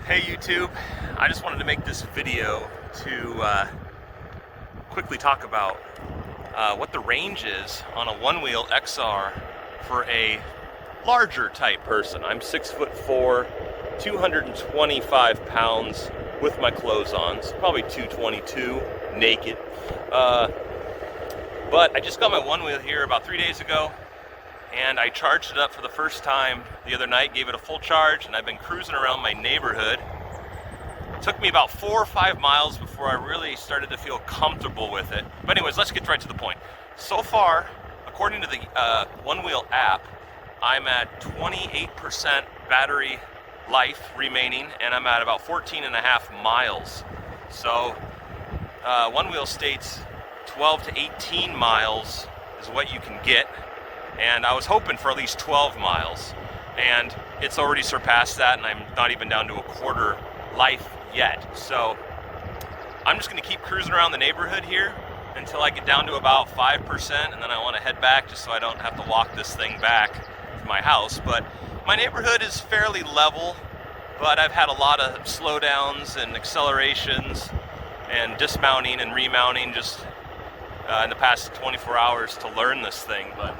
Hey YouTube, I just wanted to make this video to quickly talk about what the range is on a Onewheel XR for a larger type person. I'm 6'4", 225 pounds with my clothes on, so probably 222 naked. But I just got my Onewheel here about 3 days ago, and I charged it up for the first time the other night, gave it a full charge, and I've been cruising around my neighborhood. It took me about 4 or 5 miles before I really started to feel comfortable with it. But anyways, let's get right to the point. So far, according to the Onewheel app, I'm at 28% battery life remaining, and I'm at about 14.5 miles. So Onewheel states 12 to 18 miles is what you can get. And I was hoping for at least 12 miles, and it's already surpassed that, and I'm not even down to a quarter life yet. So I'm just gonna keep cruising around the neighborhood here until I get down to about 5%, and then I wanna head back just so I don't have to walk this thing back to my house. But my neighborhood is fairly level, but I've had a lot of slowdowns and accelerations and dismounting and remounting just in the past 24 hours to learn this thing. But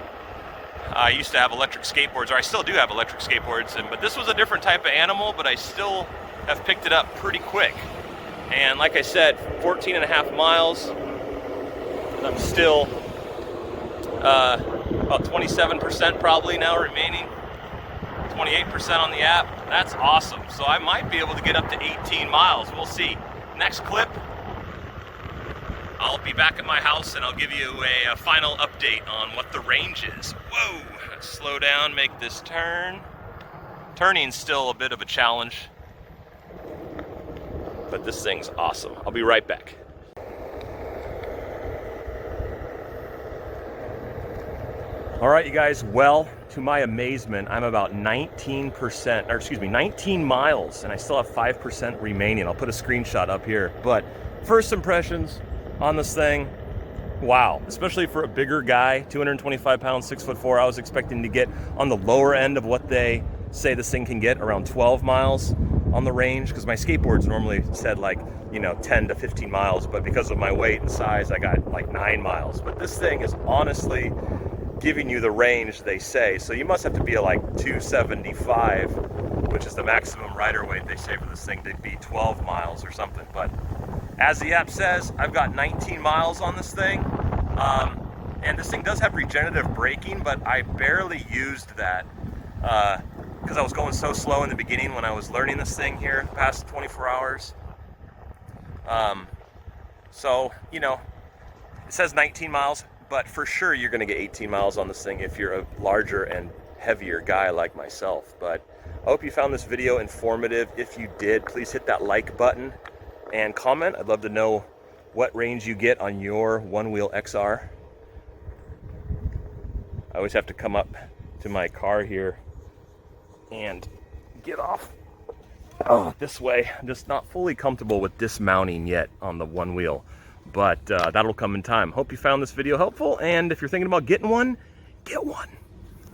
I used to have electric skateboards, or I still do have electric skateboards, but this was a different type of animal, but I still have picked it up pretty quick. And like I said, 14.5 miles, and I'm still about 27% probably now remaining, 28% on the app. That's awesome. So I might be able to get up to 18 miles. We'll see. Next clip, I'll be back at my house and I'll give you a final update on what the range is. Whoa, let's slow down, make this turn. Turning's still a bit of a challenge, but this thing's awesome. I'll be right back. All right, you guys, well, to my amazement, I'm about 19 miles, and I still have 5% remaining. I'll put a screenshot up here, but first impressions on this thing, wow, especially for a bigger guy, 225 pounds, 6'4". I was expecting to get on the lower end of what they say this thing can get, around 12 miles on the range, because my skateboards normally said like, 10 to 15 miles, but because of my weight and size, I got like 9 miles. But this thing is honestly giving you the range they say. So you must have to be at like 275, which is the maximum rider weight they say for this thing to be 12 miles or something. But as the app says, I've got 19 miles on this thing, and this thing does have regenerative braking, but I barely used that because I was going so slow in the beginning when I was learning this thing here the past 24 hours. So, it says 19 miles, but for sure you're going to get 18 miles on this thing if you're a larger and heavier guy like myself. But I hope you found this video informative. If you did, please hit that like button and comment. I'd love to know what range you get on your Onewheel XR. I always have to come up to my car here and get off this way. I'm just not fully comfortable with dismounting yet on the Onewheel, but that'll come in time. Hope you found this video helpful, and if you're thinking about getting one, get one.